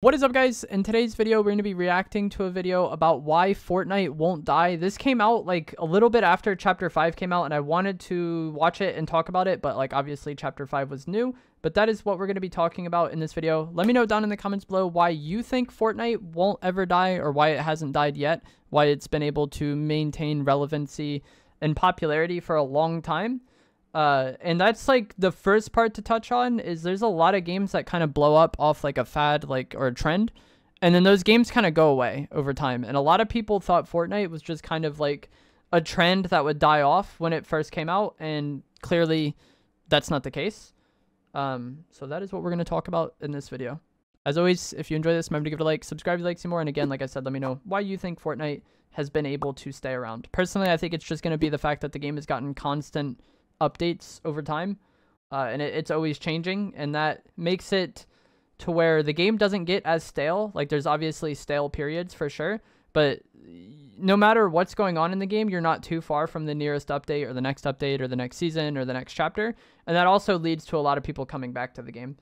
What is up, guys? In today's video, we're going to be reacting to a video about why Fortnite won't die. This came out like a little bit after Chapter 5 came out, and I wanted to watch it and talk about it, but like obviously Chapter 5 was new. But that is what we're going to be talking about in this video. Let me know down in the comments below why you think Fortnite won't ever die, or why it hasn't died yet, why it's been able to maintain relevancy and popularity for a long time. And that's like the first part to touch on. Is there's a lot of games that kind of blow up off like a fad, like, or a trend, and then those games kind of go away over time. And a lot of people thought Fortnite was just kind of like a trend that would die off when it first came out, and clearly that's not the case. So that is what we're going to talk about in this video. As always, if you enjoy this, remember to give it a like, subscribe if you like to see more, and again, like I said, let me know why you think Fortnite has been able to stay around. Personally, I think it's just going to be the fact that the game has gotten constant updates over time, and it's always changing, and that makes it to where the game doesn't get as stale. Like, there's obviously stale periods for sure, but no matter what's going on in the game, you're not too far from the nearest update or the next update or the next season or the next chapter, and that also leads to a lot of people coming back to the game.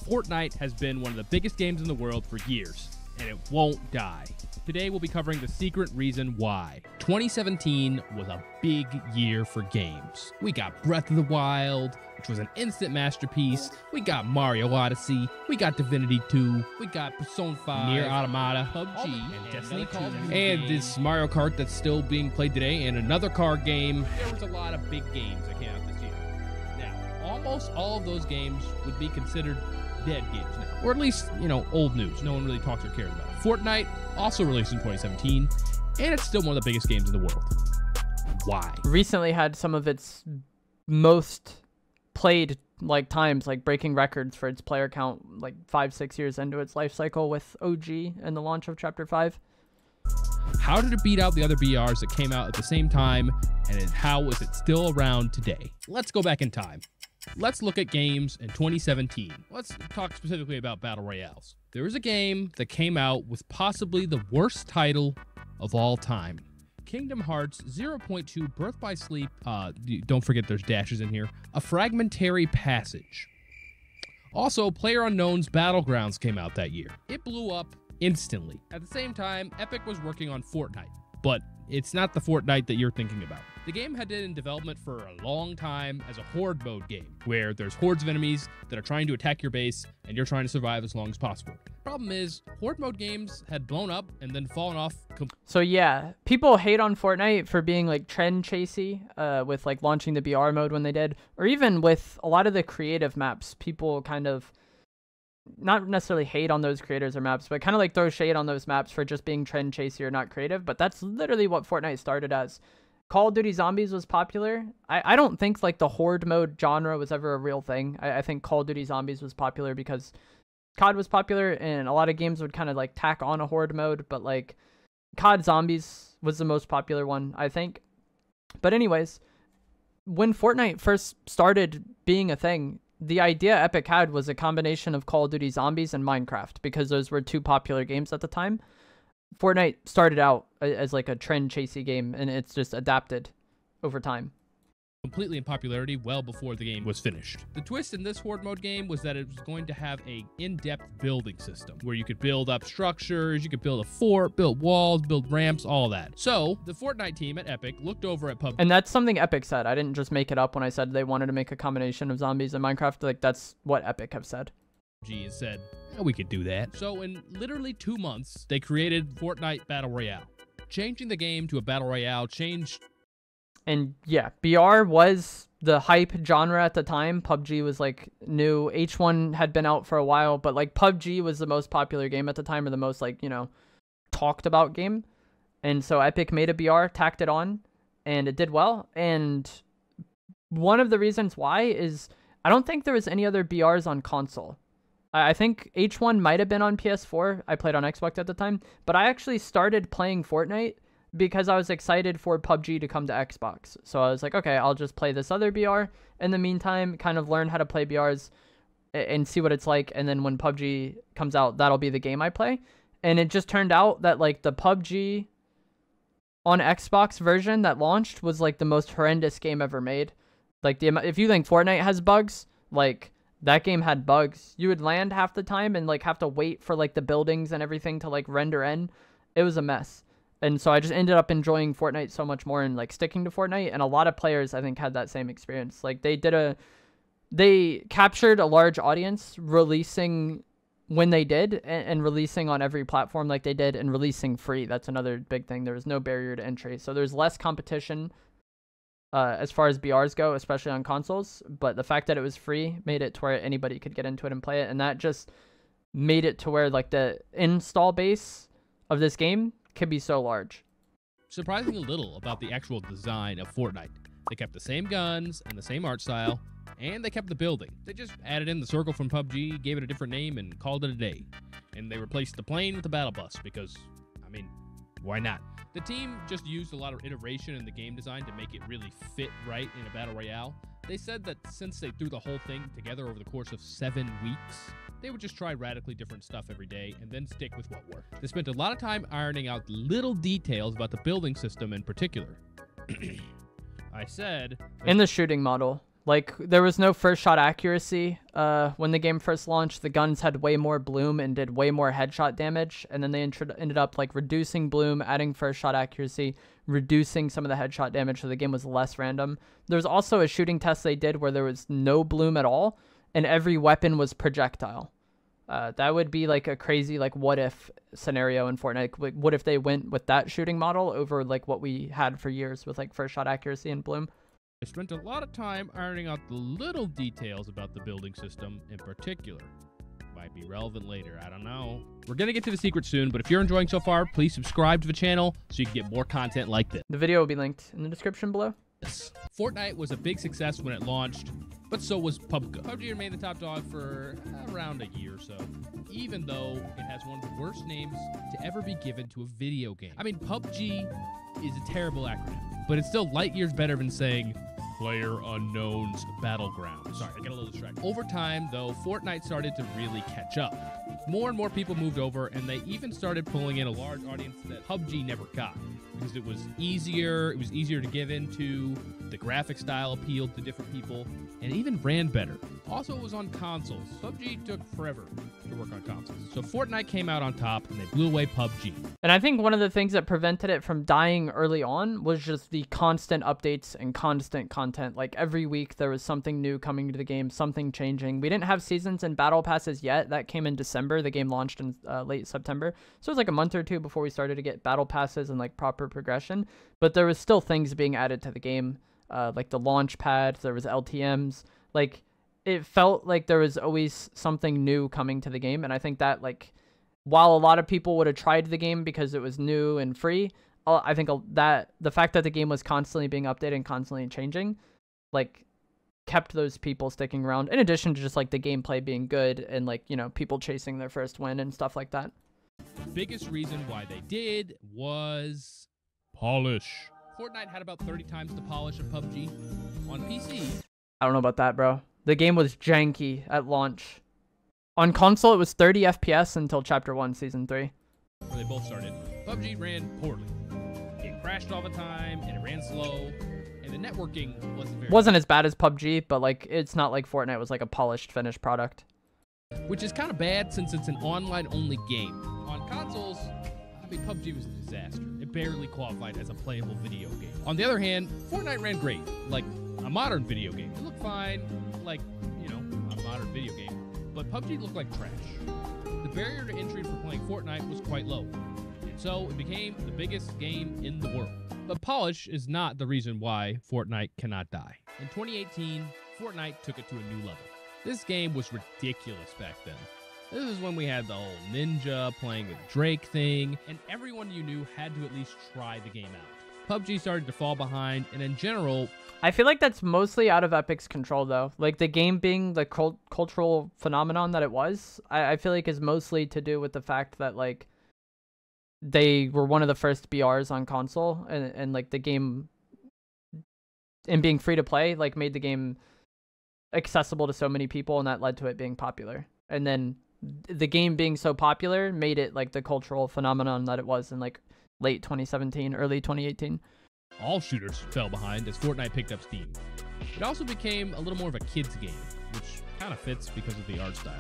Fortnite has been one of the biggest games in the world for years, and it won't die. Today we'll be covering the secret reason why. 2017 was a big year for games. We got Breath of the Wild, which was an instant masterpiece. We got Mario Odyssey. We got Divinity 2. We got Persona 5, Nier Automata, PUBG, and Destiny 2. And this Mario Kart that's still being played today, and another car game. There was a lot of big games that came out this year. Now, almost all of those games would be considered dead games now. Or at least, you know, old news. No one really talks or cares about it. Fortnite also released in 2017, and it's still one of the biggest games in the world. Why? Recently had some of its most played like times, like breaking records for its player count, like 5-6 years into its life cycle with OG and the launch of Chapter 5. How did it beat out the other BRs that came out at the same time, and how is it still around today? Let's go back in time. Let's look at games in 2017. Let's talk specifically about Battle Royales. There was a game that came out with possibly the worst title of all time. Kingdom Hearts 0.2 Birth by Sleep, don't forget there's dashes in here, A Fragmentary Passage. Also, PlayerUnknown's Battlegrounds came out that year. It blew up instantly. At the same time, Epic was working on Fortnite, but it's not the Fortnite that you're thinking about. The game had been in development for a long time as a horde mode game, where there's hordes of enemies that are trying to attack your base, and you're trying to survive as long as possible. Problem is, horde mode games had blown up and then fallen off. So yeah, people hate on Fortnite for being like trend chasey, with like launching the BR mode when they did, or even with a lot of the creative maps. People kind of not necessarily hate on those creators or maps, but kind of like throw shade on those maps for just being trend chasey or not creative. But that's literally what Fortnite started as. Call of Duty Zombies was popular. I don't think like the horde mode genre was ever a real thing. I think Call of Duty Zombies was popular because COD was popular, and a lot of games would kind of like tack on a horde mode, but like COD Zombies was the most popular one, I think. But anyways, when Fortnite first started being a thing, the idea Epic had was a combination of Call of Duty Zombies and Minecraft, because those were two popular games at the time. Fortnite started out as like a trend chasey game, and it's just adapted over time. Completely in popularity well before the game was finished. The twist in this horde mode game was that it was going to have a in-depth building system where you could build up structures, you could build a fort, build walls, build ramps, all that. So the Fortnite team at Epic looked over at PUBG. And that's something Epic said. I didn't just make it up when I said they wanted to make a combination of zombies and Minecraft. Like, that's what Epic have said. And said, yeah, we could do that. So in literally 2 months, they created Fortnite Battle Royale. Changing the game to a Battle Royale changed. And yeah, BR was the hype genre at the time. PUBG was like new. H1 had been out for a while, but like PUBG was the most popular game at the time, or the most like, you know, talked about game. And so Epic made a BR, tacked it on, and it did well. And one of the reasons why is I don't think there was any other BRs on console. I think H1 might have been on PS4. I played on Xbox at the time, but I actually started playing Fortnite because I was excited for PUBG to come to Xbox. So I was like, okay, I'll just play this other BR. In the meantime, kind of learn how to play BRs and see what it's like. And then when PUBG comes out, that'll be the game I play. And it just turned out that like the PUBG on Xbox version that launched was like the most horrendous game ever made. Like, if you think Fortnite has bugs, like that game had bugs. You would land half the time and like have to wait for like the buildings and everything to like render in. It was a mess. And so I just ended up enjoying Fortnite so much more and like sticking to Fortnite. And a lot of players I think had that same experience. Like they captured a large audience releasing when they did, and releasing on every platform like they did, and releasing free. That's another big thing. There was no barrier to entry. So there's less competition as far as BRs go, especially on consoles. But the fact that it was free made it to where anybody could get into it and play it. And that just made it to where like the install base of this game could be so large. Surprisingly little about the actual design of Fortnite. They kept the same guns and the same art style, and they kept the building. They just added in the circle from PUBG, gave it a different name, and called it a day. And they replaced the plane with the battle bus because, I mean, why not? The team just used a lot of iteration in the game design to make it really fit right in a battle royale. They said that since they threw the whole thing together over the course of 7 weeks, they would just try radically different stuff every day and then stick with what worked. They spent a lot of time ironing out little details about the building system in particular. I said... In the shooting model. Like, there was no first shot accuracy. When the game first launched, the guns had way more bloom and did way more headshot damage. And then they ended up, like, reducing bloom, adding first shot accuracy, reducing some of the headshot damage so the game was less random. There was also a shooting test they did where there was no bloom at all, and every weapon was projectile. That would be, like, a crazy, like, what-if scenario in Fortnite. Like, what if they went with that shooting model over, like, what we had for years with, like, first shot accuracy and bloom? I spent a lot of time ironing out the little details about the building system in particular. Might be relevant later, I don't know. We're gonna get to the secret soon, but if you're enjoying so far, please subscribe to the channel so you can get more content like this. The video will be linked in the description below. Fortnite was a big success when it launched, but so was PUBG. PUBG remained the top dog for around a year or so, even though it has one of the worst names to ever be given to a video game. I mean, PUBG is a terrible acronym, but it's still light years better than saying PlayerUnknown's Battlegrounds. Sorry, I got a little distracted. Over time, though, Fortnite started to really catch up. More and more people moved over, and they even started pulling in a large audience that PUBG never got. Because it was easier to give into, the graphic style appealed to different people, and it even ran better. Also, it was on consoles. PUBG took forever to work on consoles. So Fortnite came out on top, and they blew away PUBG. And I think one of the things that prevented it from dying early on was just the constant updates and constant content. Like, every week there was something new coming to the game, something changing. We didn't have seasons and battle passes yet. That came in December. The game launched in late September. So it was like a month or two before we started to get battle passes and like proper progression. But there was still things being added to the game, like the launch pad. There was LTMs. Like, it felt like there was always something new coming to the game. And I think that, like, while a lot of people would have tried the game because it was new and free, I think that the fact that the game was constantly being updated and constantly changing, like, kept those people sticking around, in addition to just, like, the gameplay being good and, like, you know, people chasing their first win and stuff like that. The biggest reason why they did was polish. Fortnite had about 30 times the polish of PUBG. On PC, I don't know about that, bro. The game was janky at launch. On console, it was 30 FPS until Chapter 1, Season 3. Where they both started. PUBG ran poorly. It crashed all the time, and it ran slow, and the networking wasn't as bad as PUBG, but, like, it's not like Fortnite was, like, a polished, finished product. Which is kind of bad since it's an online-only game. On consoles, I mean, PUBG was a disaster. It barely qualified as a playable video game. On the other hand, Fortnite ran great, like a modern video game. It looked fine, like, you know, a modern video game. But PUBG looked like trash. The barrier to entry for playing Fortnite was quite low, and so it became the biggest game in the world. But polish is not the reason why Fortnite cannot die. In 2018, Fortnite took it to a new level. This game was ridiculous back then. This is when we had the whole Ninja playing with Drake thing, and everyone you knew had to at least try the game out. PUBG started to fall behind, and in general... I feel like that's mostly out of Epic's control, though. Like, the game being the cultural phenomenon that it was, I feel like is mostly to do with the fact that, like, they were one of the first BRs on console, and like, the game, and being free to play, like, made the game accessible to so many people, and that led to it being popular. And then the game being so popular made it, like, the cultural phenomenon that it was in, like, late 2017, early 2018. All shooters fell behind as Fortnite picked up steam. It also became a little more of a kid's game, which kind of fits because of the art style.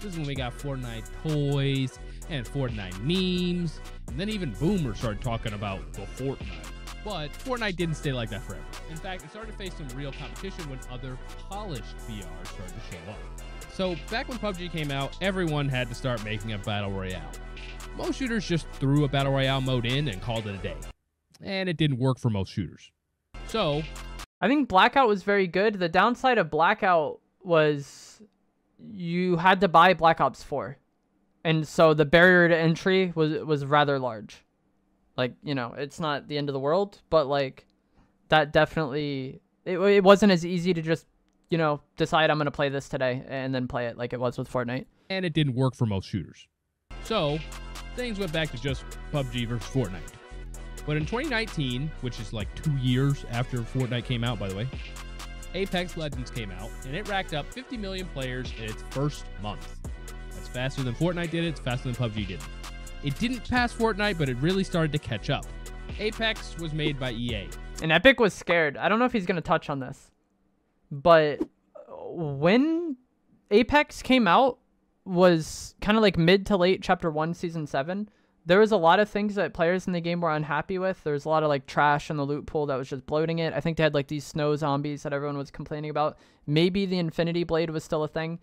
This is when we got Fortnite toys and Fortnite memes, and then even boomers started talking about the Fortnite. But Fortnite didn't stay like that forever. In fact, it started to face some real competition when other polished VRs started to show up. So back when PUBG came out, everyone had to start making a battle royale. Most shooters just threw a battle royale mode in and called it a day. And it didn't work for most shooters. So I think Blackout was very good. The downside of Blackout was you had to buy Black Ops 4. And so the barrier to entry was rather large. Like, you know, it's not the end of the world, but like that definitely, it wasn't as easy to just, you know, decide I'm going to play this today and then play it like it was with Fortnite. And it didn't work for most shooters. So things went back to just PUBG versus Fortnite. But in 2019, which is like 2 years after Fortnite came out, by the way, Apex Legends came out, and it racked up 50 million players in its first month. That's faster than Fortnite did it. It's faster than PUBG did it. It didn't pass Fortnite, but it really started to catch up. Apex was made by EA. And Epic was scared. I don't know if he's going to touch on this, but when Apex came out was kind of like mid to late Chapter 1, Season 7. There was a lot of things that players in the game were unhappy with. There was a lot of like trash in the loot pool that was just bloating it. I think they had like these snow zombies that everyone was complaining about. Maybe the Infinity Blade was still a thing.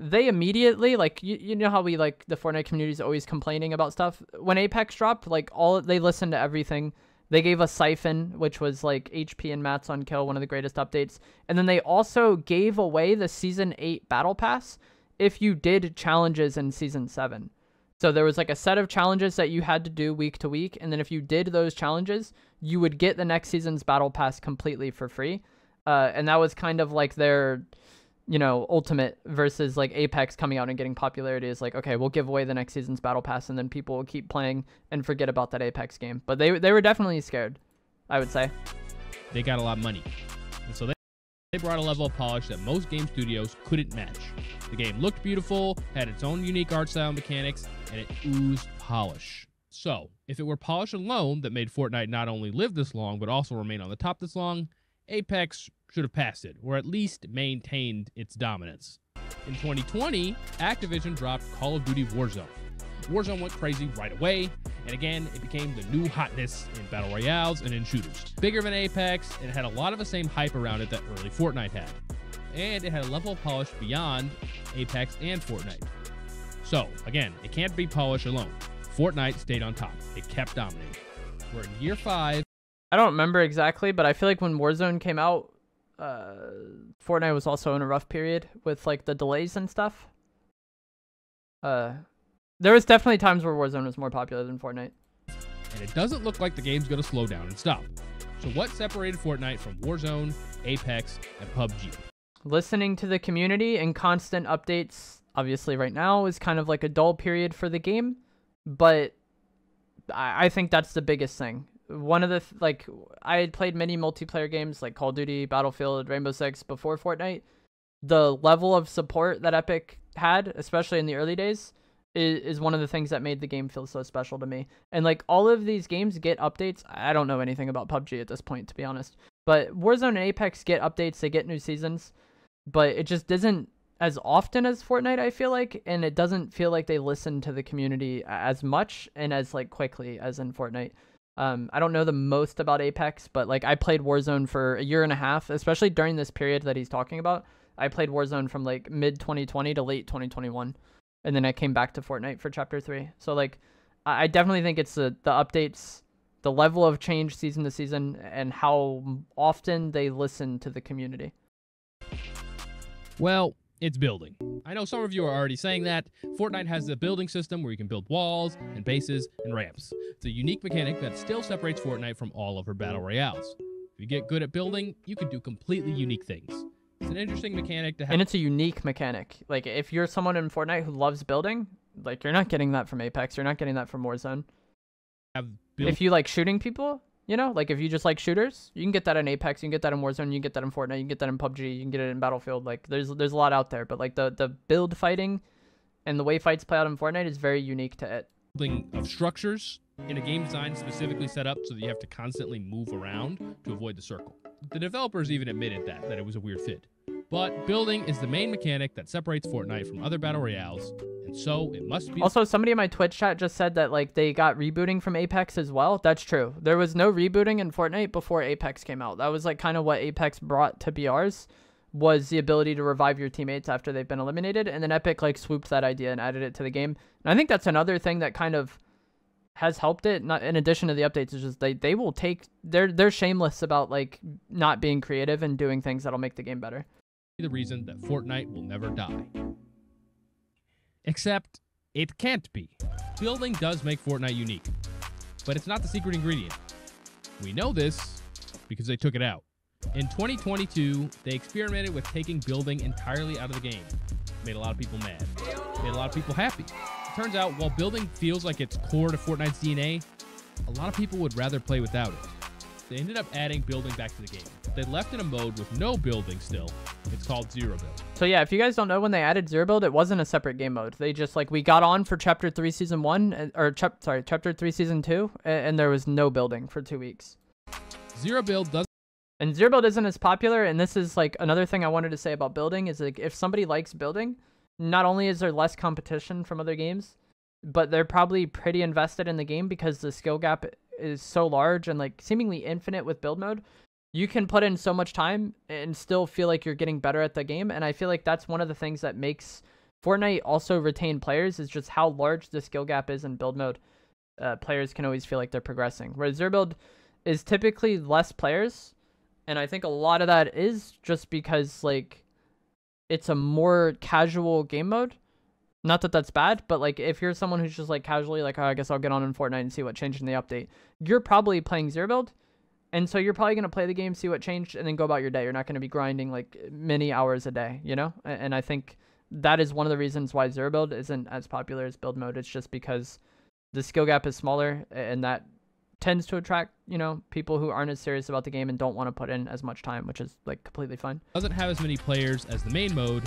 They immediately, like, you know how we, like, the Fortnite community is always complaining about stuff. When Apex dropped, like, they listened to everything. They gave us Siphon, which was like HP and Mats on Kill, one of the greatest updates. And then they also gave away the Season 8 Battle Pass if you did challenges in Season 7. So there was like a set of challenges that you had to do week to week. And then if you did those challenges, you would get the next season's Battle Pass completely for free. And that was kind of like their, you know, ultimate versus like Apex coming out and getting popularity is like, okay, we'll give away the next season's Battle Pass and then people will keep playing and forget about that Apex game. But they were definitely scared, I would say. They got a lot of money. And so they brought a level of polish that most game studios couldn't match. The game looked beautiful, had its own unique art style and mechanics, and it oozed polish. So, if it were polish alone that made Fortnite not only live this long, but also remain on the top this long, Apex should have passed it, or at least maintained its dominance. In 2020, Activision dropped Call of Duty Warzone. Warzone went crazy right away, and again, it became the new hotness in battle royales and in shooters. Bigger than Apex, and it had a lot of the same hype around it that early Fortnite had. And it had a level of polish beyond Apex and Fortnite. So, again, it can't be polish alone. Fortnite stayed on top. It kept dominating. We're in year 5. I don't remember exactly, but I feel like when Warzone came out, Fortnite was also in a rough period with like the delays and stuff. There was definitely times where Warzone was more popular than Fortnite. And it doesn't look like the game's going to slow down and stop. So what separated Fortnite from Warzone, Apex, and PUBG? Listening to the community and constant updates. Obviously right now is kind of like a dull period for the game, but I think that's the biggest thing. One of the, like, I had played many multiplayer games like Call of Duty, Battlefield, Rainbow Six before Fortnite. The level of support that Epic had, especially in the early days, is one of the things that made the game feel so special to me. And like all of these games get updates. I don't know anything about PUBG at this point, to be honest, but Warzone and Apex get updates. They get new seasons, but it just doesn't as often as Fortnite, I feel like, and it doesn't feel like they listen to the community as much and as like quickly as in Fortnite. I don't know the most about Apex, but like I played Warzone for a year and a half, especially during this period that he's talking about. I played Warzone from like mid 2020 to late 2021, and then I came back to Fortnite for Chapter 3. So like I definitely think it's the updates, the level of change season to season, and how often they listen to the community. Well, it's building. I know some of you are already saying that. Fortnite has a building system where you can build walls and bases and ramps. It's a unique mechanic that still separates Fortnite from all of her battle royales. If you get good at building, you can do completely unique things. It's an interesting mechanic to have. And it's a unique mechanic. Like, if you're someone in Fortnite who loves building, like, you're not getting that from Apex. You're not getting that from Warzone. If you like shooting people, you know, like if you just like shooters, you can get that in Apex, you can get that in Warzone, you can get that in Fortnite, you can get that in PUBG, you can get it in Battlefield. Like there's a lot out there, but like the build fighting and the way fights play out in Fortnite is very unique to it. Building of structures in a game design specifically set up so that you have to constantly move around to avoid the circle. The developers even admitted that it was a weird fit. But building is the main mechanic that separates Fortnite from other battle royales, and so it must be. Also, somebody in my Twitch chat just said that like they got rebooting from Apex as well. That's true. There was no rebooting in Fortnite before Apex came out. That was like kind of what Apex brought to BRs, was the ability to revive your teammates after they've been eliminated, and then Epic like swooped that idea and added it to the game. And I think that's another thing that kind of has helped it. Not in addition to the updates, is just they will take they're shameless about like not being creative and doing things that'll make the game better. The reason that Fortnite will never die. Except it can't be. Building does make Fortnite unique, but it's not the secret ingredient. We know this because they took it out. In 2022, they experimented with taking building entirely out of the game. Made a lot of people mad. Made a lot of people happy. It turns out, while building feels like it's core to Fortnite's DNA, a lot of people would rather play without it. They ended up adding building back to the game. They left in a mode with no building still. It's called Zero Build. So yeah, if you guys don't know, when they added Zero Build, it wasn't a separate game mode. They just like, we got on for Chapter 3 Season 1, or Chapter 3 Season 2, and there was no building for 2 weeks. Zero Build does. And Zero Build isn't as popular, and this is like another thing I wanted to say about building, is like if somebody likes building, not only is there less competition from other games, but they're probably pretty invested in the game because the skill gap is so large and like seemingly infinite with build mode. You can put in so much time and still feel like you're getting better at the game. And I feel like that's one of the things that makes Fortnite also retain players, is just how large the skill gap is in build mode. Players can always feel like they're progressing. Whereas Zero Build is typically less players. And I think a lot of that is just because like it's a more casual game mode. Not that that's bad, but like if you're someone who's just like casually like, oh, I guess I'll get on in Fortnite and see what changed in the update, you're probably playing Zero Build. And so you're probably going to play the game, see what changed, and then go about your day. You're not going to be grinding like many hours a day, you know? And I think that is one of the reasons why Zero Build isn't as popular as build mode. It's just because the skill gap is smaller, and that tends to attract, you know, people who aren't as serious about the game and don't want to put in as much time, which is like completely fine. Doesn't have as many players as the main mode,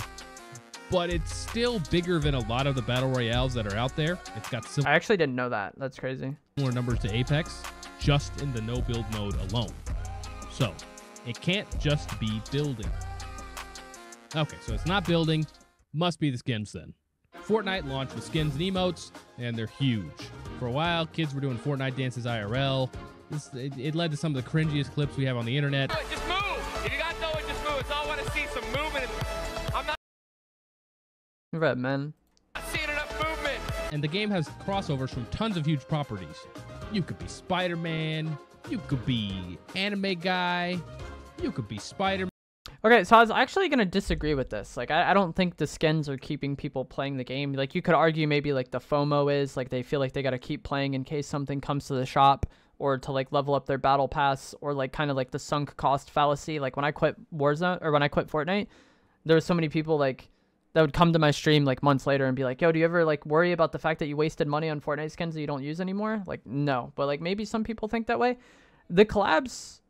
but it's still bigger than a lot of the battle royales that are out there. It's got I actually didn't know that. That's crazy. Similar numbers to Apex, just in the no build mode alone. So it can't just be building. Okay, so it's not building, must be the skins then. Fortnite launched with skins and emotes, and they're huge. For a while, kids were doing Fortnite dances IRL. It led to some of the cringiest clips we have on the internet. Just move! If you got to know it, just move. It's all I want to see, some movement. I'm not Red man. seeing enough movement. And the game has crossovers from tons of huge properties. You could be Spider-Man, you could be Anime Guy, you could be Spider-Man. Okay, so I was actually going to disagree with this. Like, I don't think the skins are keeping people playing the game. Like, you could argue maybe, like, the FOMO is, like, they feel like they got to keep playing in case something comes to the shop, or to, like, level up their battle pass, or, like, kind of like the sunk cost fallacy. Like, when I quit Warzone, or when I quit Fortnite, there were so many people, like, that would come to my stream, like, months later and be like, yo, do you ever, like, worry about the fact that you wasted money on Fortnite skins that you don't use anymore? Like, no. But, like, maybe some people think that way. The collabs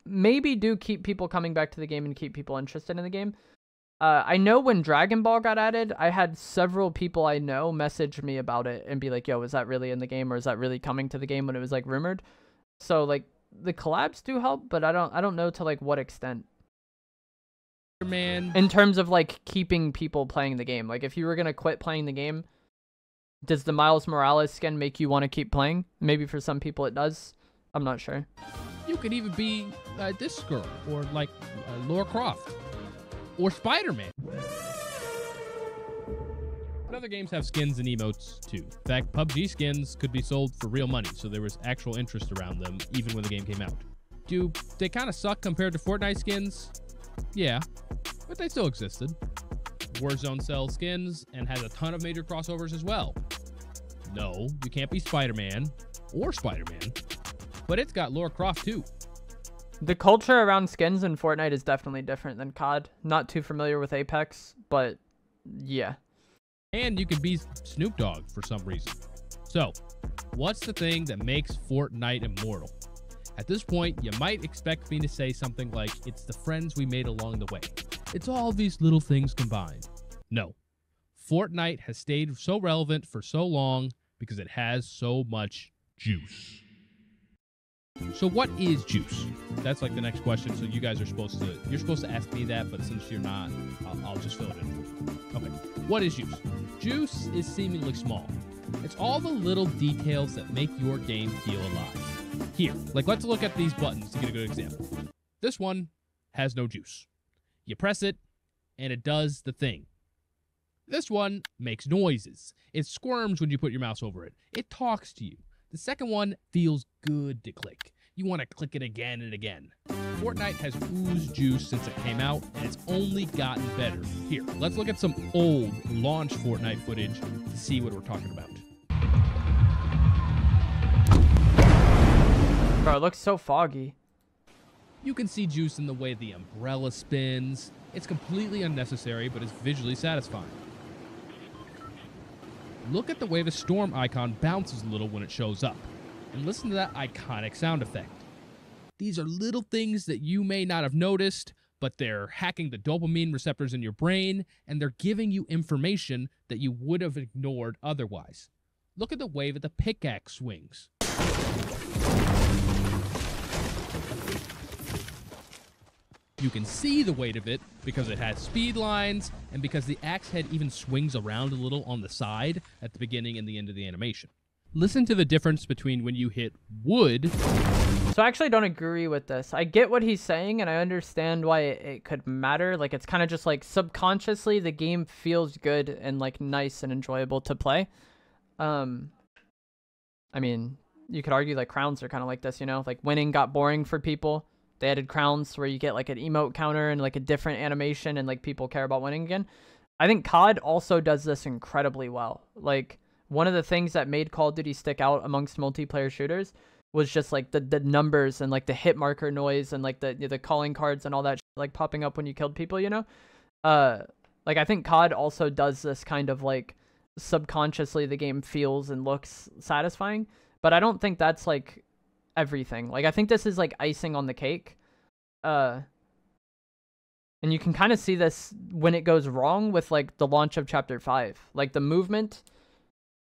maybe do keep people coming back to the game and keep people interested in the game. I know when Dragon Ball got added, I had several people I know message me about it and be like, yo, is that really in the game, or is that really coming to the game when it was like rumored? So like the collabs do help, but I don't know to like what extent. Man. In terms of like keeping people playing the game. Like if you were going to quit playing the game, does the Miles Morales skin make you want to keep playing? Maybe for some people it does. I'm not sure. You could even be this girl, or like Lara Croft, or Spider-Man. Other games have skins and emotes too. In fact, PUBG skins could be sold for real money, so there was actual interest around them even when the game came out. Do they kind of suck compared to Fortnite skins? Yeah, but they still existed. Warzone sells skins and has a ton of major crossovers as well. No, you can't be Spider-Man or Spider-Man, but it's got Lara Croft too. The culture around skins in Fortnite is definitely different than COD. Not too familiar with Apex, but yeah. And you can be Snoop Dogg for some reason. So, what's the thing that makes Fortnite immortal? At this point, you might expect me to say something like, it's the friends we made along the way. It's all these little things combined. No. Fortnite has stayed so relevant for so long because it has so much juice. So what is juice? That's like the next question. So you guys are supposed to ask me that, but since you're not, I'll just fill it in. Okay. What is juice? Juice is seemingly small. It's all the little details that make your game feel alive. Here, like let's look at these buttons to get a good example. This one has no juice. You press it, and it does the thing. This one makes noises. It squirms when you put your mouse over it. It talks to you. The second one feels good to click. You want to click it again and again. Fortnite has oozed juice since it came out, and it's only gotten better. Here, let's look at some old launch Fortnite footage to see what we're talking about. Bro, it looks so foggy. You can see juice in the way the umbrella spins. It's completely unnecessary, but it's visually satisfying. Look at the way the storm icon bounces a little when it shows up. And listen to that iconic sound effect. These are little things that you may not have noticed, but they're hacking the dopamine receptors in your brain, and they're giving you information that you would have ignored otherwise. Look at the way that the pickaxe swings. You can see the weight of it because it has speed lines and because the axe head even swings around a little on the side at the beginning and the end of the animation. Listen to the difference between when you hit wood. So I actually don't agree with this. I get what he's saying and I understand why it could matter. Like it's kind of just like subconsciously the game feels good and like nice and enjoyable to play. I mean, you could argue like crowns are kind of like this, you know, like winning got boring for people. They added crowns where you get like an emote counter and like a different animation and like people care about winning again. I think COD also does this incredibly well. Like one of the things that made Call of Duty stick out amongst multiplayer shooters was just like the numbers and like the hit marker noise and like the calling cards and all that like popping up when you killed people, you know? Like I think COD also does this kind of like subconsciously the game feels and looks satisfying, but I don't think that's like everything. Like I think this is like icing on the cake. And you can kind of see this when it goes wrong with like the launch of Chapter 5. Like the movement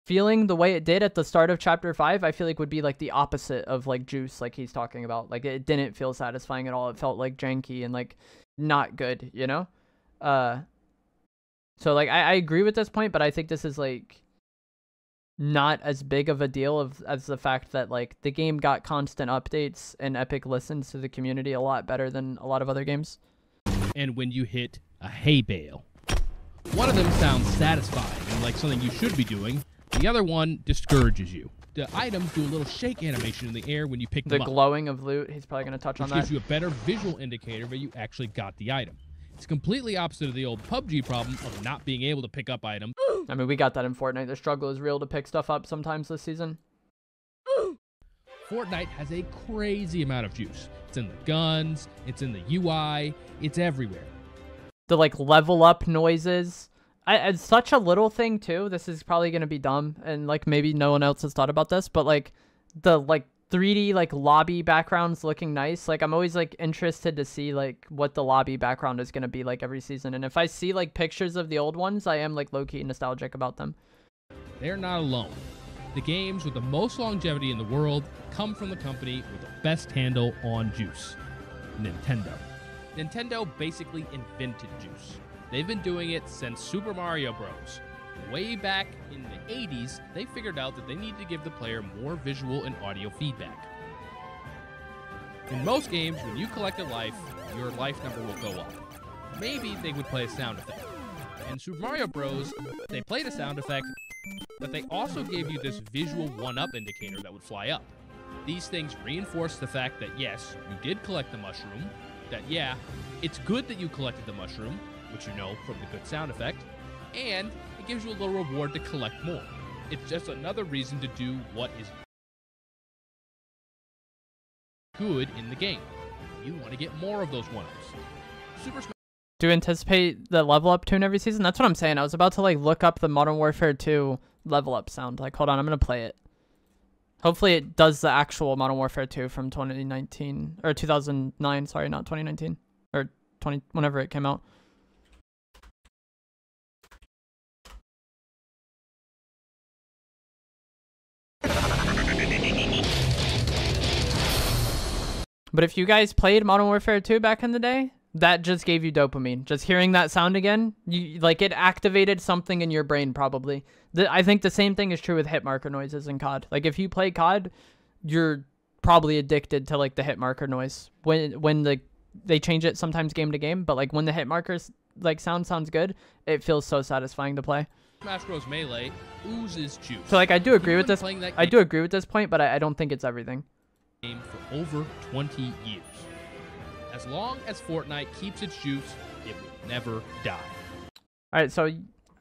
feeling the way it did at the start of Chapter 5, I feel like would be like the opposite of like juice, like he's talking about. Like it didn't feel satisfying at all. It felt like janky and like not good, you know? So like I agree with this point, but I think this is like not as big of a deal as the fact that like the game got constant updates and Epic listens to the community a lot better than a lot of other games. And when you hit a hay bale, one of them sounds satisfying and like something you should be doing. The other one discourages you. The items do a little shake animation in the air when you pick them up. The glowing of loot, he's probably going to touch on that. Which gives you a better visual indicator that you actually got the item. It's completely opposite of the old PUBG problem of not being able to pick up items. I mean, we got that in Fortnite. The struggle is real to pick stuff up sometimes this season. Fortnite has a crazy amount of juice. It's in the guns, it's in the UI, it's everywhere. The like level up noises. It's such a little thing too. This is probably going to be dumb and like maybe no one else has thought about this, but like the like 3D like lobby backgrounds looking nice. Like I'm always like interested to see like what the lobby background is going to be like every season. And if I see like pictures of the old ones, I am like low-key nostalgic about them. They're not alone. The games with the most longevity in the world come from the company with the best handle on juice, Nintendo. Nintendo basically invented juice. They've been doing it since Super Mario Bros. Way back in the 80s, they figured out that they needed to give the player more visual and audio feedback. In most games, when you collect a life, your life number will go up. Maybe they would play a sound effect. In Super Mario Bros., they played a sound effect, but they also gave you this visual 1-up indicator that would fly up. These things reinforce the fact that yes, you did collect the mushroom, that yeah, it's good that you collected the mushroom, which you know from the good sound effect, and it gives you a little reward to collect more. It's just another reason to do what is good in the game. You want to get more of those 1-ups. Do you anticipate the level up tune every season? That's what I'm saying. I was about to like look up the Modern Warfare 2 level up sound. Like, hold on, I'm going to play it. Hopefully it does the actual Modern Warfare 2 from 2019 or 2009. Sorry, not 2019 or 20, whenever it came out. But if you guys played Modern Warfare 2 back in the day, that just gave you dopamine. Just hearing that sound again, it activated something in your brain probably. I think the same thing is true with hit marker noises in COD. Like if you play COD, you're probably addicted to like the hit marker noise. When they change it sometimes game to game, but like when the hit markers like sounds good, it feels so satisfying to play. Smash Bros. Melee oozes juice. So like I do agree with this. I do agree with this point, but I don't think it's everything. Game for over 20 years. As long as Fortnite keeps its juice, it will never die. All right, so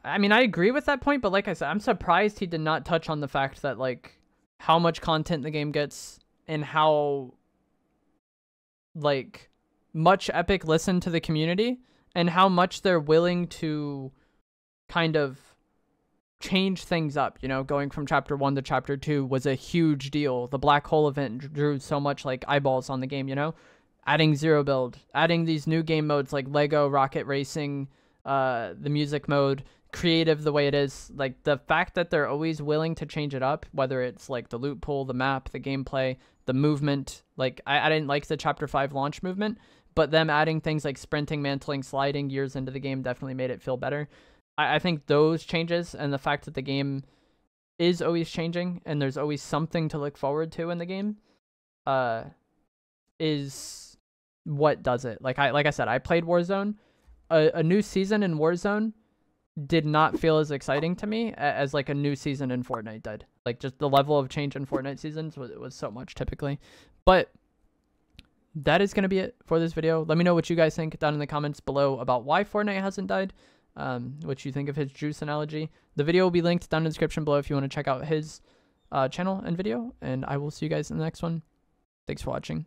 I mean I agree with that point, but like I said, I'm surprised he did not touch on the fact that like how much content the game gets and how like much Epic listened to the community and how much they're willing to kind of change things up. You know, going from chapter 1 to chapter 2 was a huge deal. The black hole event drew so much like eyeballs on the game, you know, adding zero build, adding these new game modes like Lego Rocket Racing, the music mode, creative the way it is. Like the fact that they're always willing to change it up, whether it's like the loot pool, the map, the gameplay, the movement. Like I didn't like the chapter 5 launch movement, but them adding things like sprinting, mantling, sliding years into the game definitely made it feel better. I think those changes and the fact that the game is always changing and there's always something to look forward to in the game is what does it. Like I said, I played Warzone. A new season in Warzone did not feel as exciting to me as like a new season in Fortnite did. Like just the level of change in Fortnite seasons was so much typically. But that is going to be it for this video. Let me know what you guys think down in the comments below about why Fortnite hasn't died. What you think of his juice analogy. The video will be linked down in the description below if you want to check out his channel and video. And I will see you guys in the next one. Thanks for watching.